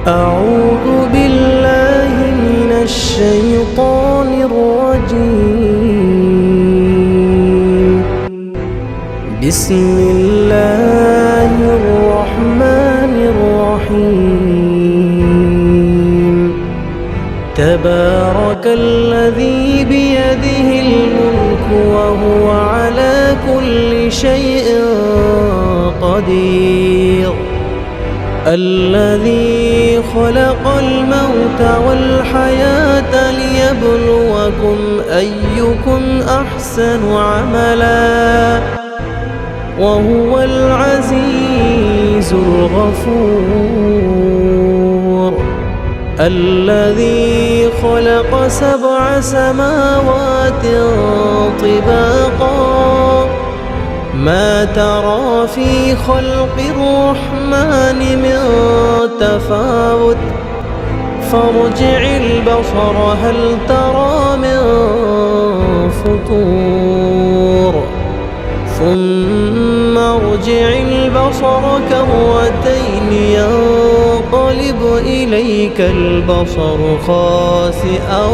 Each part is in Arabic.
أعوذ بالله من الشيطان الرجيم. بسم الله الرحمن الرحيم. تبارك الذي بيده الملك وهو على كل شيء قدير. الذي خلق الموت والحياة ليبلوكم أيكم أحسن عملا وهو العزيز الغفور. الذي خلق 7 سماوات طباقا ما ترى في خلق الرحمن من تفاوت فارجع البصر هل ترى من فطور ثم ارجع البصر كرتين ينقلب إليك البصر خاسئا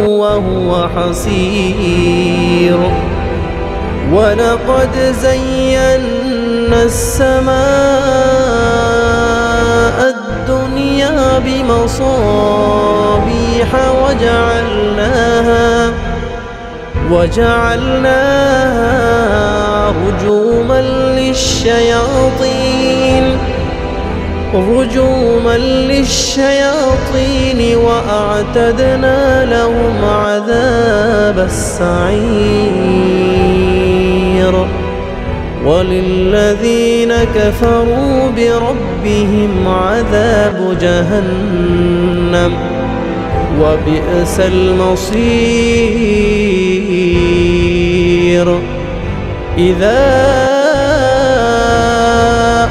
وهو حسير. ولقد زينا السماء الدنيا بمصابيح وجعلناها رجوما للشياطين وأعتدنا لهم عذاب السعير. وللذين كفروا بربهم عذاب جهنم وبئس المصير. إذا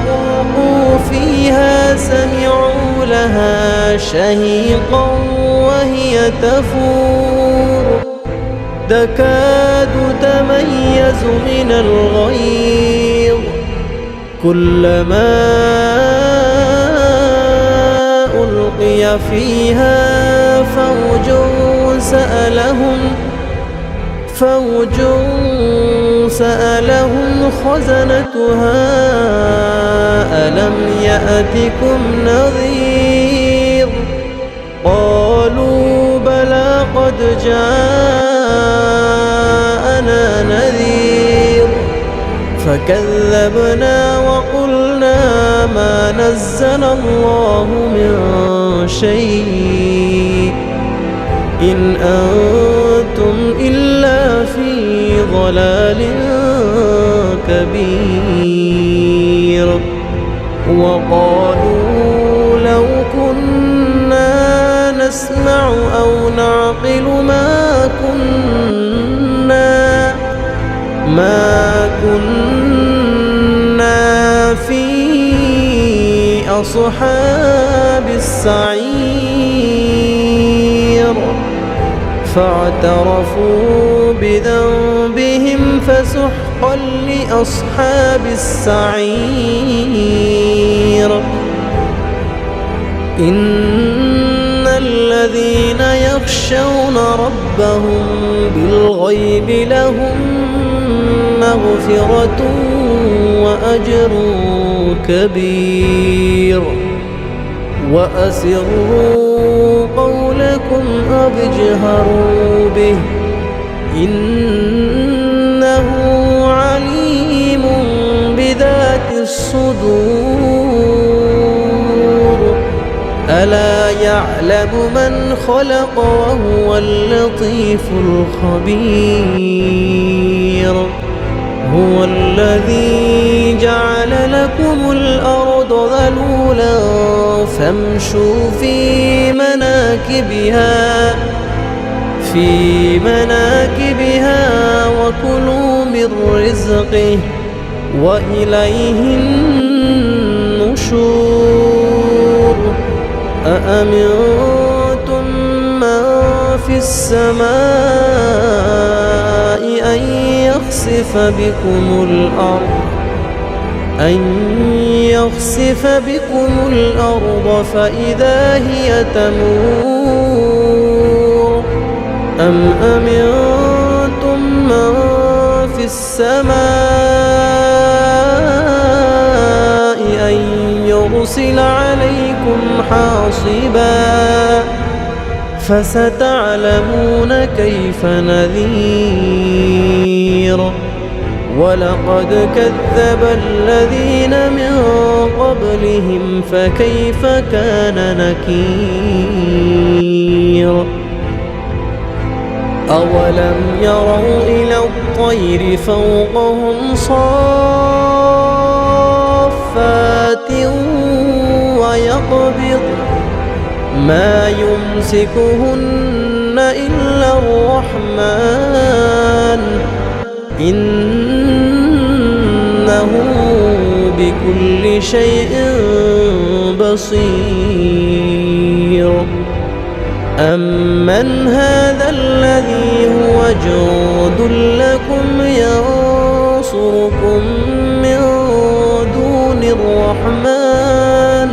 ألقوا فيها سمعوا لها شهيقا وهي تفور تكاد تميز من الغيظ كلما ألقي فيها فوج سألهم خزنتها ألم يأتكم نذير قالوا بلى قد جاءنا نذير فكذبنا وقلنا ما نزل الله من شيء إن أنتم إلا في ضلال كبير. وقالوا لو كنا نسمع أو نعقل ما كنا في أصحاب السعير. فاعترفوا بذنبهم فسحقا لأصحاب السعير. إن الذين يخشون ربهم بالغيب لهم مغفرة وأجر كبير. وأسروا قولكم أو اجهروا به إنه عليم بذات الصدور. ألا يعلم من خلق وهو اللطيف الخبير. هو الذي جعل لكم الأرض ذلولا فامشوا في مناكبها وكلوا من رزقه وإليه النشور. أأمنتم من في السماء أن يخسف بكم الأرض أن يخسف بكم الأرض فإذا هي تمور أم أمنتم من في السماء أن يرسل عليكم حاصبا فستعلمون كيف نذير ولقد كذب الذين من قبلهم فكيف كان نكير أولم يروا إلى الطير فوقهم صافات ويقبض ما يمسكهن إلا الرحمن إنه بكل شيء بصير أمن هذا الذي هو جند لكم ينصركم من دون الرحمن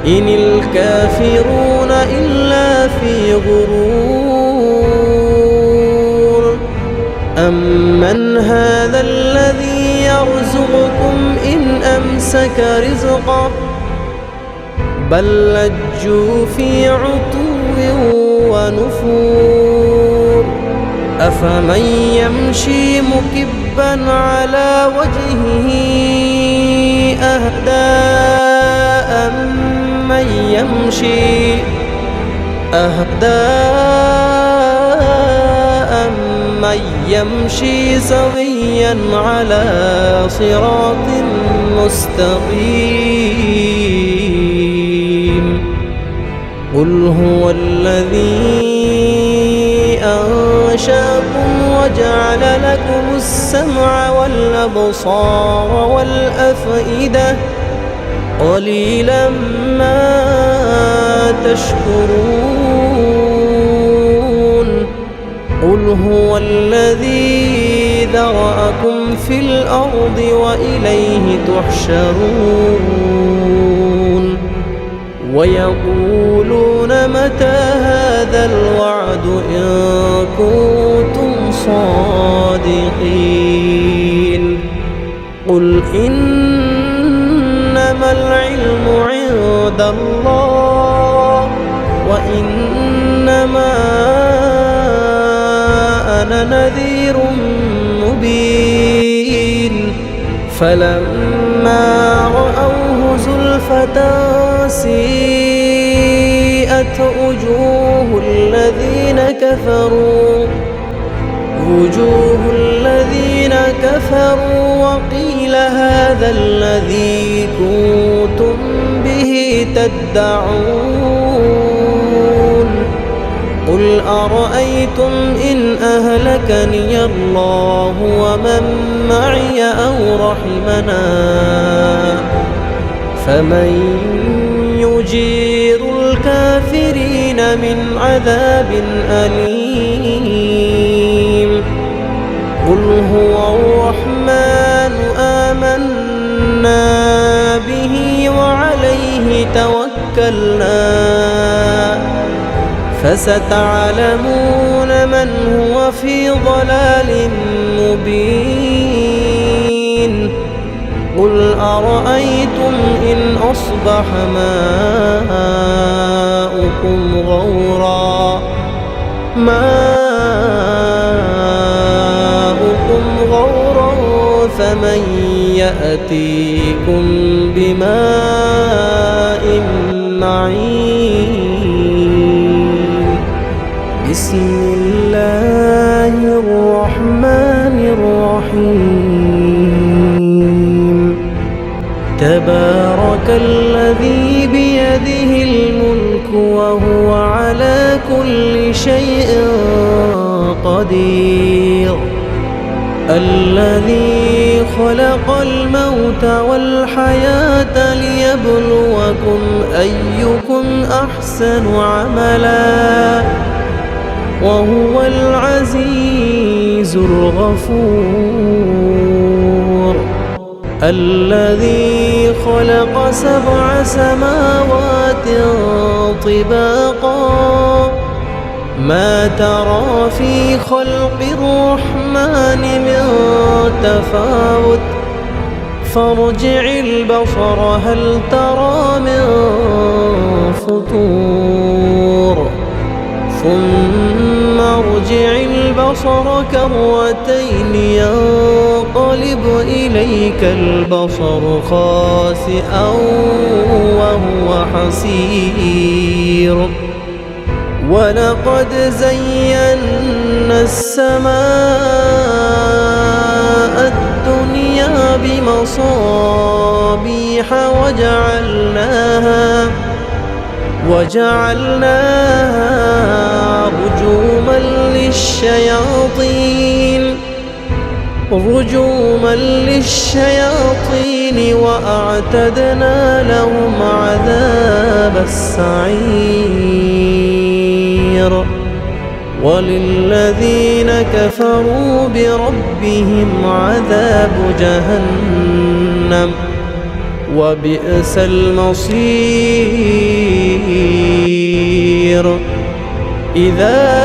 إن الكافرون إلا في غرور أمن هذا الذي يرزقكم إن أمسك رزقه بل لجوا في عتو ونفور أفمن يمشي مكبا على وجهه أهدى أمن يمشي سويا على صراط مستقيم قل هو الذي أنشأكم وجعل لكم السمع والأبصار والأفئدة قليلا ما تشكرون قل هو الذي ذرأكم في الأرض وإليه تحشرون ويقولون متى هذا الوعد إن كنتم صادقين قل إنما العلم عند الله وإنما أنا نذير مبين فلما رأوه زلفة سيئت وجوه الذين كفروا وقيل هذا الذي كنتم به تدعون قل أرأيتم إن أهلكني الله ومن معي أو رحمنا فمن يجير الكافرين من عذاب أليم قل هو الرحمن آمنا به وعليه توكلنا فستعلمون من هو في ضلال مبين قل أرأيتم إن أصبح ماؤكم غورا فمن يأتيكم بماء معين بسم الله الرحمن الرحيم تبارك الذي بيده الملك وهو على كل شيء قدير الذي خلق الموت والحياة ليبلوكم أيكم أحسن عملا وهو العزيز الغفور الذي خلق 7 سماوات طباقا ما ترى في خلق الرحمن من تفاوت فارجع البصر هل ترى من فطور ثم ارجع البصر كرتين ينقلب إليك البصر خاسئا وهو حسير ولقد زينا السماء الدنيا بمصابيح وجعلناها رجوما للشياطين وأعتدنا لهم عذاب السعير وللذين كفروا بربهم عذاب جهنم وبئس المصير إذا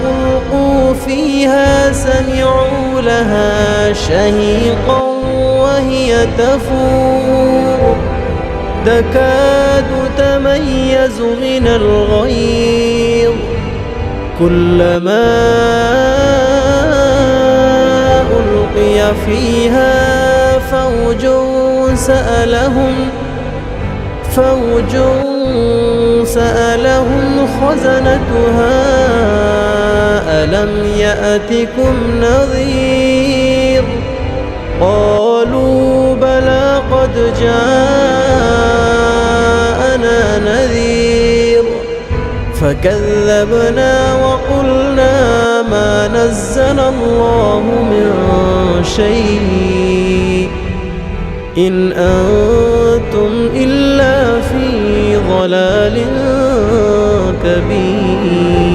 ألقوا فيها سمعوا لها شهيقا وهي تفور تكاد تميز من الغيظ كلما ألقي فيها فوج سألهم خزنتها ألم يأتكم نذير قالوا بلى قد جاءنا نذير فكذبنا وقلنا ما نزل الله من شيء إن أنتم إلا في ضلال كبير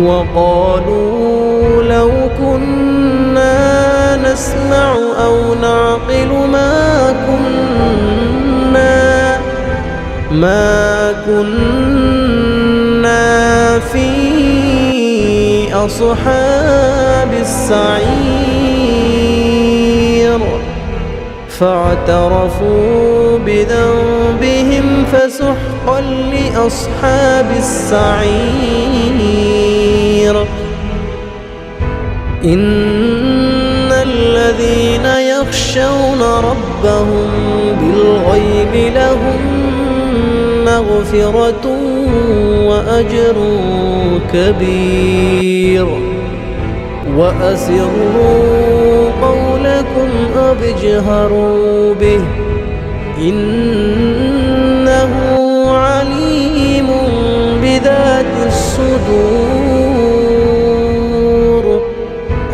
وقالوا لو كنا نسمع أو نعقل ما كنا في أصحاب السعير فاعترفوا بذنبهم فسحقا لأصحاب السعير إن الذين يخشون ربهم بالغيب لهم مغفرة وأجر كبير وأسروا قولكم أو اجهروا به إنه عليم بذات الصدور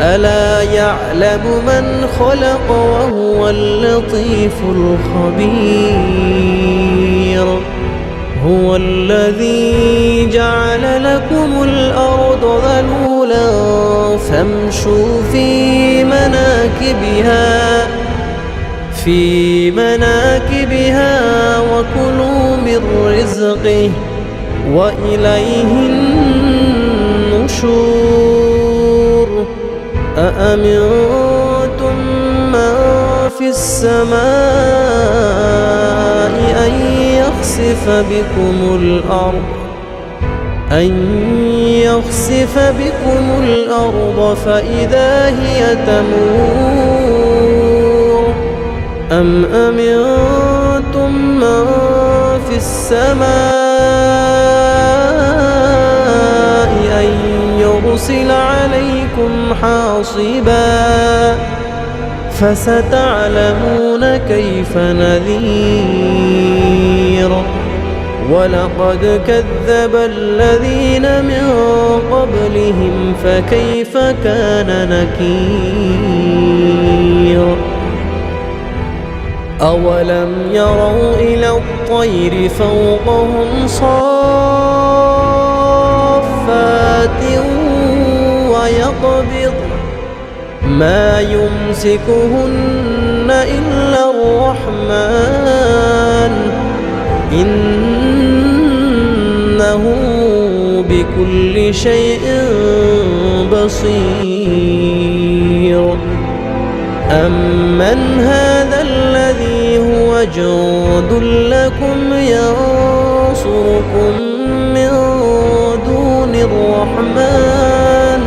ألا يعلم من خلق وهو اللطيف الخبير هو الذي جعل لكم الأرض ذلولا فامشوا في مناكبها وكلوا من رزقه وإليه النشور أأمنتم من في السماء أن يخسف بكم الأرض فإذا هي تمور أم أمنتم من في السماء أن يرسل عليكم حاصبا فستعلمون كيف نذير ولقد كذب الذين من قبلهم فكيف كان نكير أولم يروا إلى الطير فوقهم صافات ما يمسكهن إلا الرحمن إنه بكل شيء بصير. أمن هذا الذي هو جند لكم ينصركم من دون الرحمن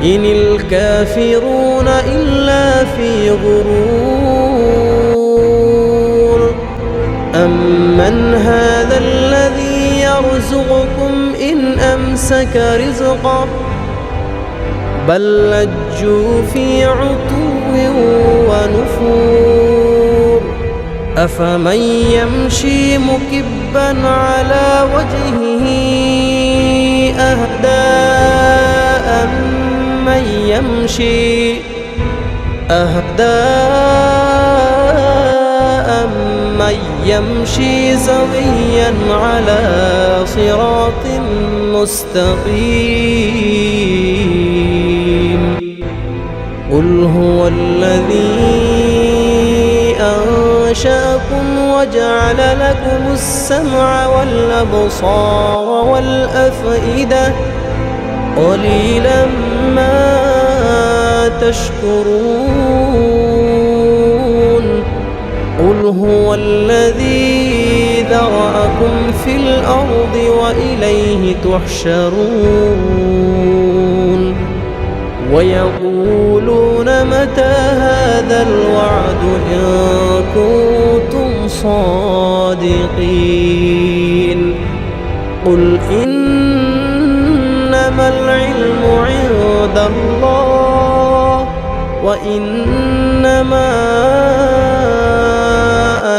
إن الكافرون إلا في غرور. أمن هذا الذي يرزقكم إن أمسك رزقه بل لجوا في عتو ونفور. أفمن يمشي مكبا على وجهه أهدى أمن يمشي سويا على صراط مستقيم. قل هو الذي أنشأكم وجعل لكم السمع والأبصار والأفئدة قليلا ما تشكرون. قل هو الذي ذرأكم في الأرض وإليه تحشرون. ويقولون متى هذا الوعد إن كنتم صادقين. قل إنما العلم عند الله وإنما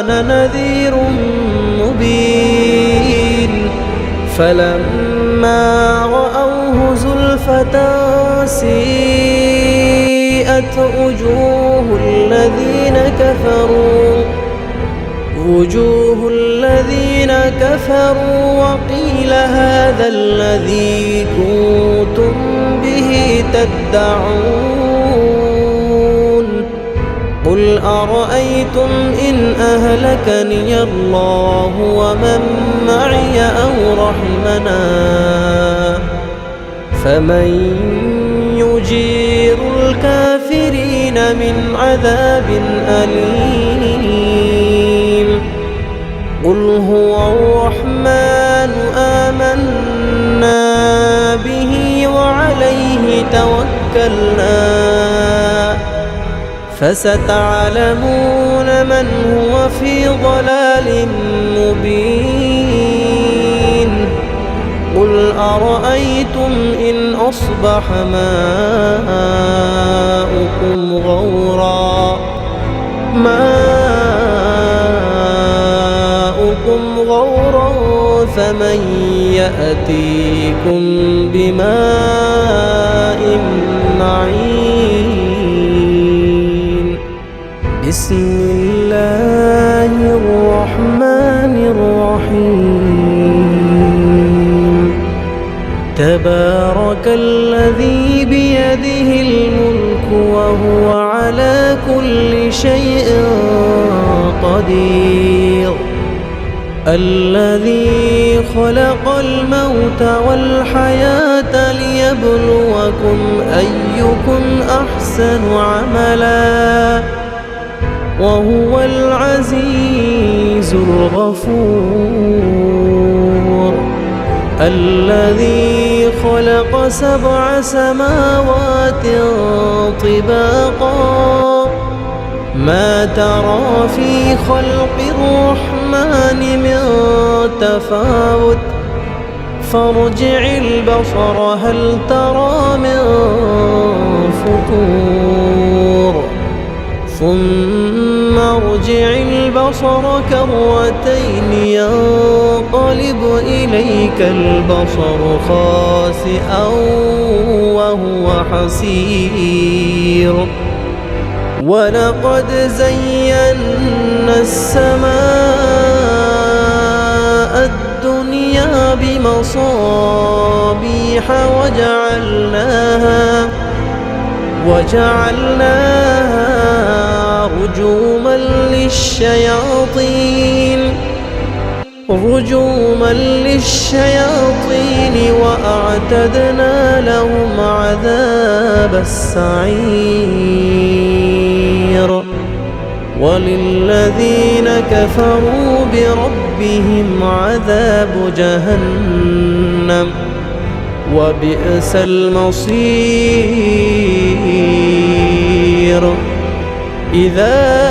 أنا نذير مبين. فلما رأوه زلفة سيئت وجوه الذين كفروا وقيل هذا الذي كنتم به تدعون. قل أرأيتم إن أهلكني الله ومن معي أو رحمنا فمن يجير الكافرين من عذاب أليم. قل هو الرحمن آمنا به وعليه توكلنا فستعلمون من هو في ضلال مبين. قل أرأيتم إن أصبح ماؤكم غورا فمن يأتيكم بماء معين. بسم الله الرحمن الرحيم. تبارك الذي بيده الملك وهو على كل شيء قدير. الذي خلق الموت والحياة ليبلوكم أيكم أحسن عملا وهو العزيز الغفور. الذي خلق 7 سماوات طباقا ما ترى في خلق الرحمن من تفاوت فارجع البصر هل ترى من فطور ثم ارجع البصر كرتين ينقلب إليك البصر خاسئا وهو حسير. ولقد زينا السماء الدنيا بمصابيح وجعلناها رجوما للشياطين وأعتدنا لهم عذاب السعير وللذين كفروا بربهم عذاب جهنم وبئس المصير إذا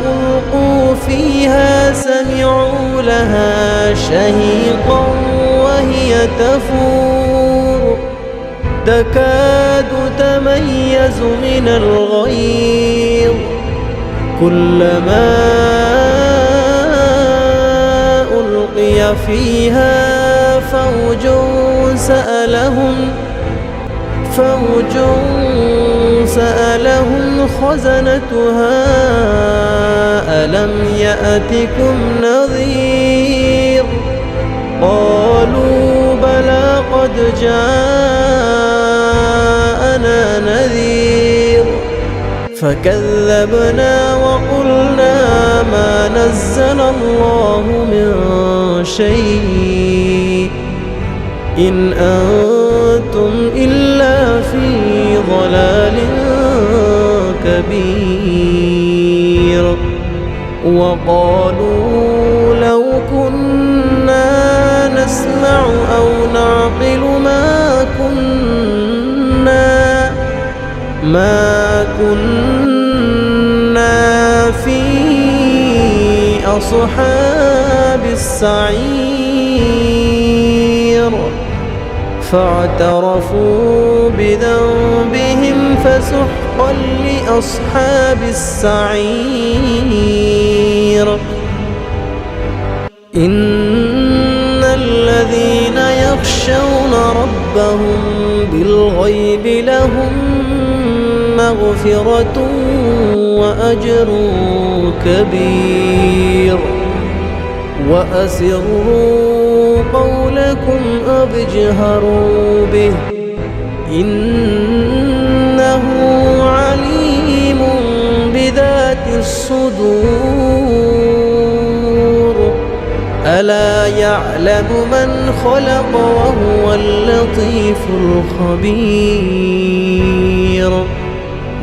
ألقوا فيها سمعوا لها شهيقا وهي تفور تكاد تميز من الغيظ كلما ألقي فيها فوج سألهم خزنتها ألم يأتكم نذير قالوا بلى قد جاءنا نذير فكذبنا وقلنا ما نزل الله من شيء إن أنتم إلا في ضلال كبير وقالوا لو كنا نسمع أو نعقل ما كنا في أصحاب السعير فاعترفوا بذنبهم فسحقا لأصحاب السعير إن الذين يخشون ربهم بالغيب لهم مغفرة وأجر كبير وأسروا قولكم أو اجهروا به إنه عليم بذات الصدور ألا يعلم من خلق وهو اللطيف الخبير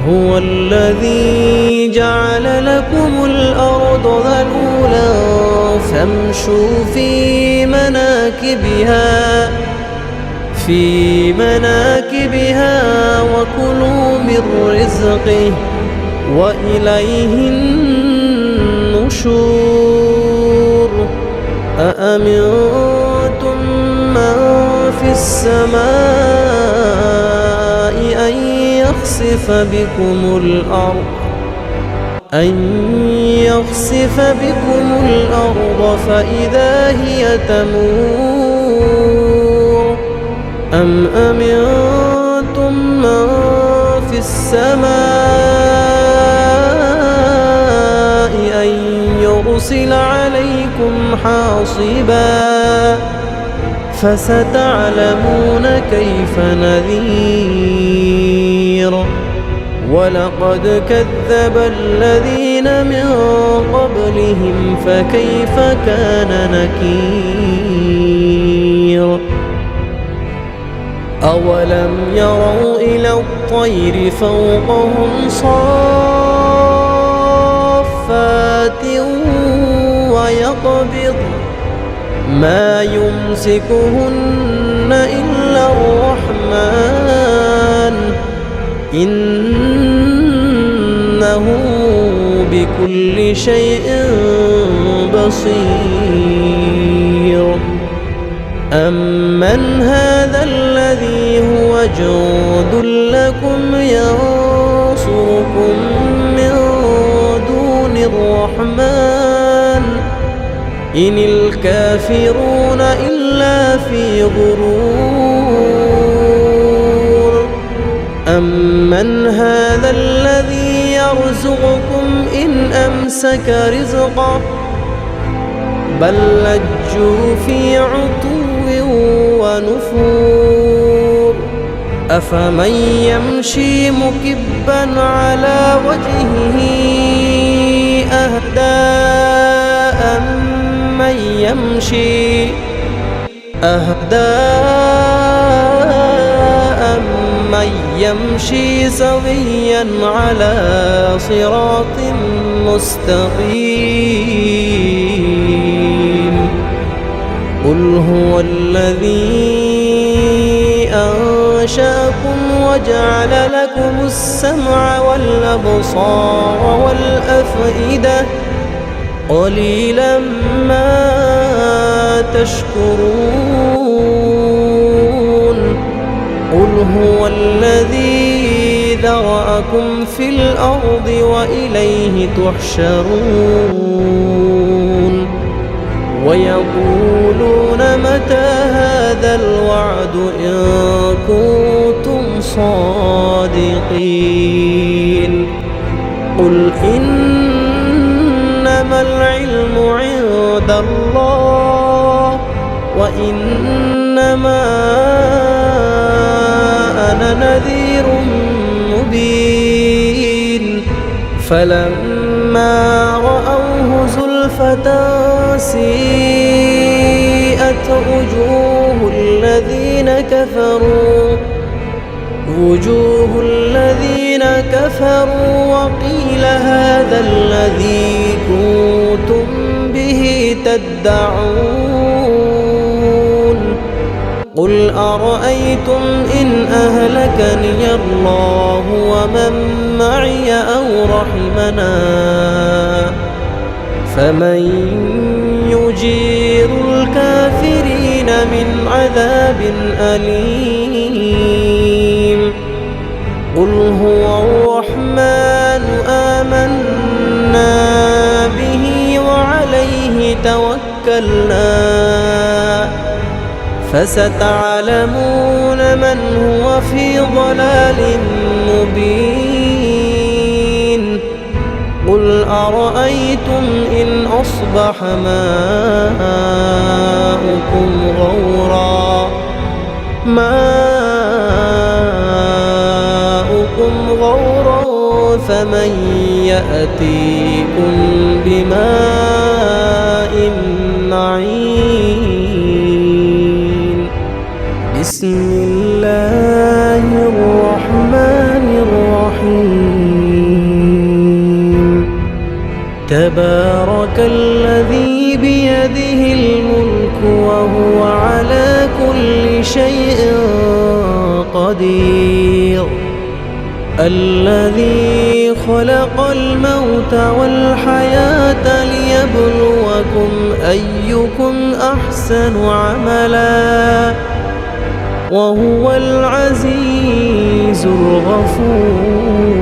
هو الذي جعل لكم الأرض ذلولا فامشوا في مناكبها وكلوا من رزقه وإليه النشور أأمنتم من في السماء أن يخسف بكم الأرض فإذا هي تمور أم أمنتم من في السماء أن يرسل عليكم حاصبا فستعلمون كيف نذير ولقد كذب الذين من قبلهم فكيف كان نكير أولم يروا إلى الطير فوقهم صافات ويقبض ما يمسكهن إلا الرحمن إنه بكل شيء بصير أمن هذا الذي هو جند لكم ينصركم من دون الرحمن إن الكافرون إلا في غرور أمن هذا الذي يرزقكم إن أمسك رزقه بل لجوا في عتو ونفور أفمن يمشي مكبا على وجهه أهدى أمن يمشي سويا على صراط مستقيم قل هو الذي أنشأكم وجعل لكم السمع والأبصار والأفئدة قليلا ما تشكرون قل هو الذي ذرأكم في الأرض وإليه تحشرون ويقولون متى هذا الوعد إن كنتم صادقين قل إنما العلم عند الله وإنما أنا نذير مبين فلما رأوه زلفة سيئت وجوه الذين كفروا وقيل هذا الذي كنتم به تدعون قل أرأيتم إن أهلكني الله ومن معي أو رحمنا فمن يجير الكافرين من عذاب أليم قل هو الرحمن آمنا به وعليه توكلنا فستعلمون من هو في ضلال مبين قل أرأيتم إن أصبح ماؤكم غورا فمن يأتيكم بماء معين بسم الله الرحمن الرحيم تبارك الذي بيده الملك وهو على كل شيء قدير الذي خلق الموت والحياة ليبلوكم أيكم أحسن عملا وهو العزيز الغفور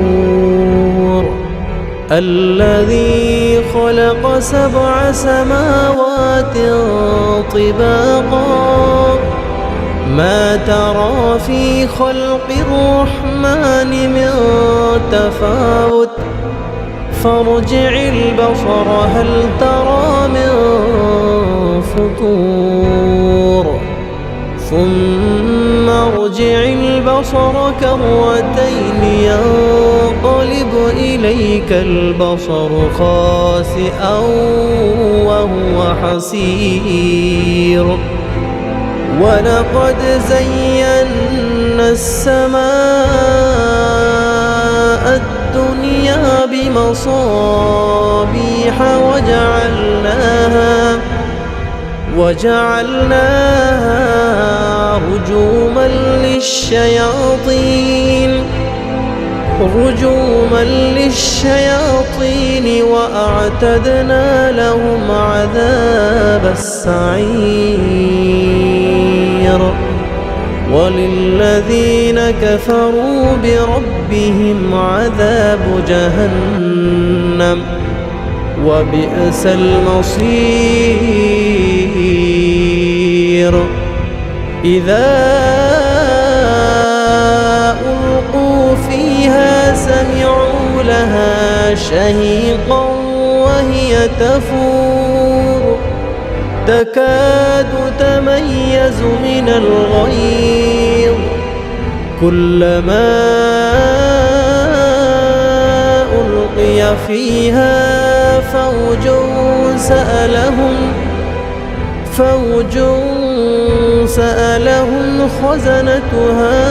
الذي خلق 7 سماوات طباقا ما ترى في خلق الرحمن من تفاوت فارجع البصر هل ترى من فطور ثم ارجع البصر كرتين ينقلب إليك البصر خاسئا وهو حسير ولقد زينا السماء الدنيا بمصابيح وجعلناها رجوما للشياطين وأعتدنا لهم عذاب السعير وللذين كفروا بربهم عذاب جهنم وبئس المصير إذا ألقوا فيها سمعوا لها شهيقا وهي تفور تكاد تميز من الغيظ كلما ألقي فيها فوج سألهم خزنتها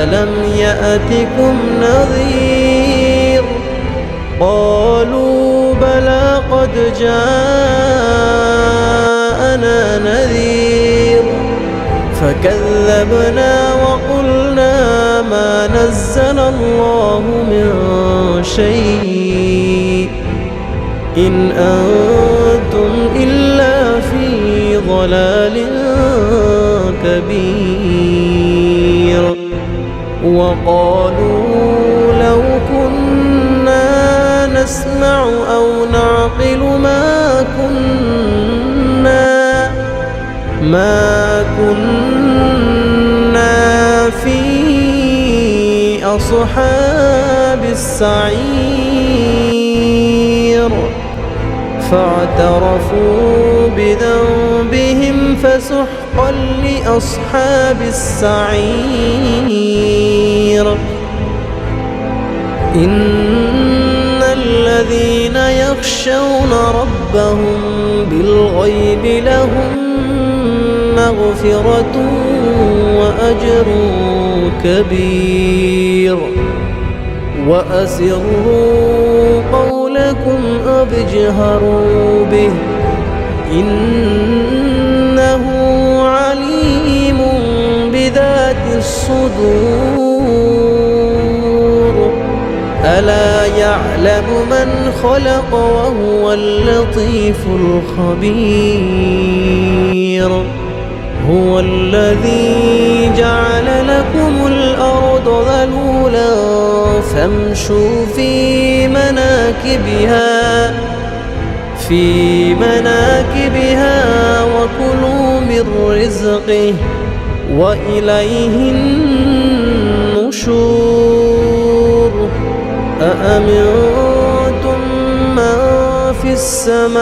ألم يأتكم نذير قالوا بلى قد جاءنا نذير فكذبنا وقلنا ما نزل الله من شيء إن أنتم إلا في ضلال كبير وقالوا لو كنا نسمع أو نعقل ما كنا في أصحاب السعير فاعترفوا بذنبهم فسحقا لأصحاب السعير إن الذين يخشون ربهم بالغيب لهم مغفرة وأجر كبير وأسروا قولكم أو اجهروا به إنه عليم بذات الصدور ألا يعلم من خلق وهو اللطيف الخبير هو الذي جعل لكم الأرض ذلولا فامشوا في مناكبها وكلوا من رزقه وإليه النشور أأمنتم من في السماء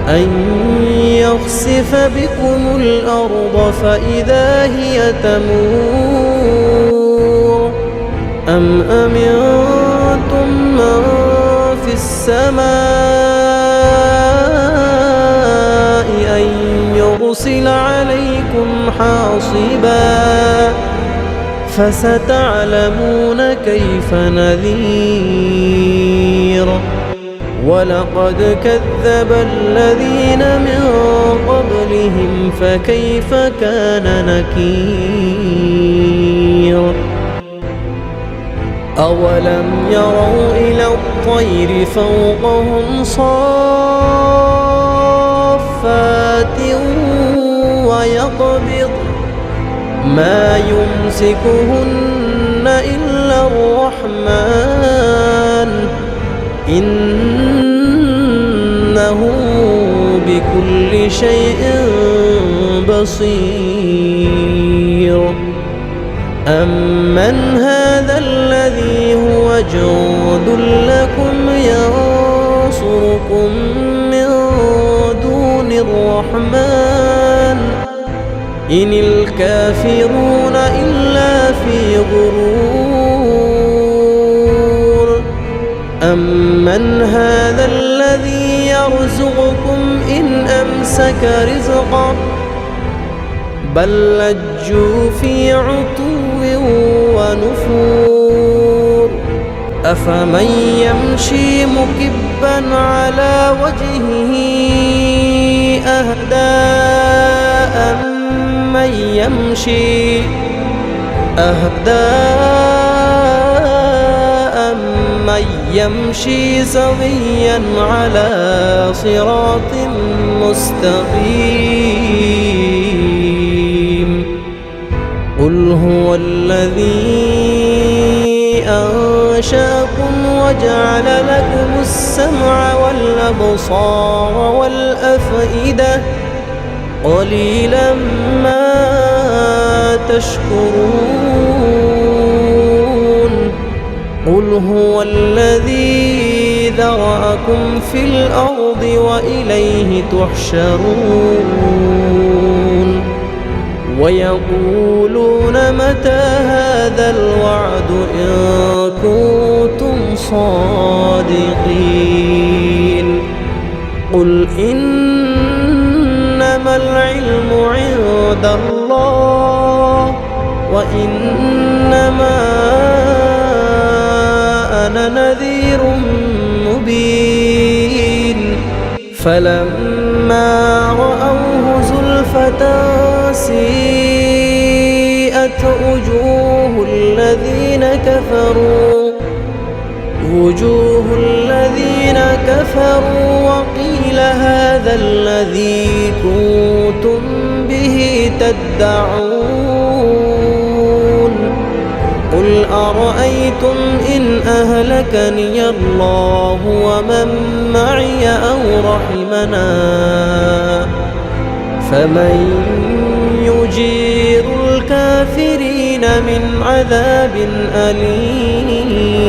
أن يخسف بكم الأرض فإذا هي تمور أم أمنتم من في السماء أن يرسل عليكم حاصبا فستعلمون كيف نذير ولقد كذب الذين من قبلهم فكيف كان نكير أولم يروا إلى الطير فوقهم صافات ويقبض ما يمسكهن إلا الرحمن إنه بكل شيء بصير أمن هذا الذي هو جند لكم ينصركم من دون الرحمن إن الكافرون إلا في غرور أمن هذا الذي يرزقكم إن أمسك رزقه بل لجوا في عتو ونفور أفمن يمشي مكبا على وجهه أهدى أمن يمشي سويا على صراط مستقيم قل هو الذي أنشأكم وجعل لكم السمع والأبصار والأفئدة قليلا ما تشكرون قل هو الذي ذرأكم في الأرض وإليه تحشرون ويقولون متى هذا الوعد إن كنتم صادقين قل إنما العلم عند الله وإنما أنا نذير مبين فلما رأوه زلفة سيئت وجوه الذين كفروا وقيل هذا الذي كنتم به تدعون قل أرأيتم إن أهلكني الله ومن معي أو رحمنا فمن يجير الكافرين من عذاب أليم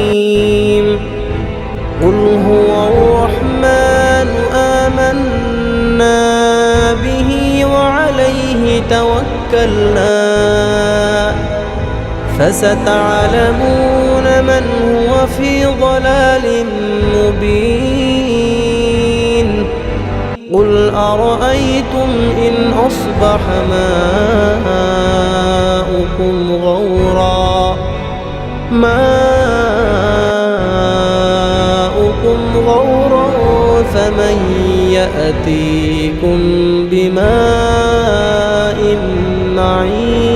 قل هو الرحمن آمنا به وعليه توكلنا فستعلمون من هو في ضلال مبين قل أرأيتم إن أصبح ماؤكم غورا فمن يأتيكم بماء معين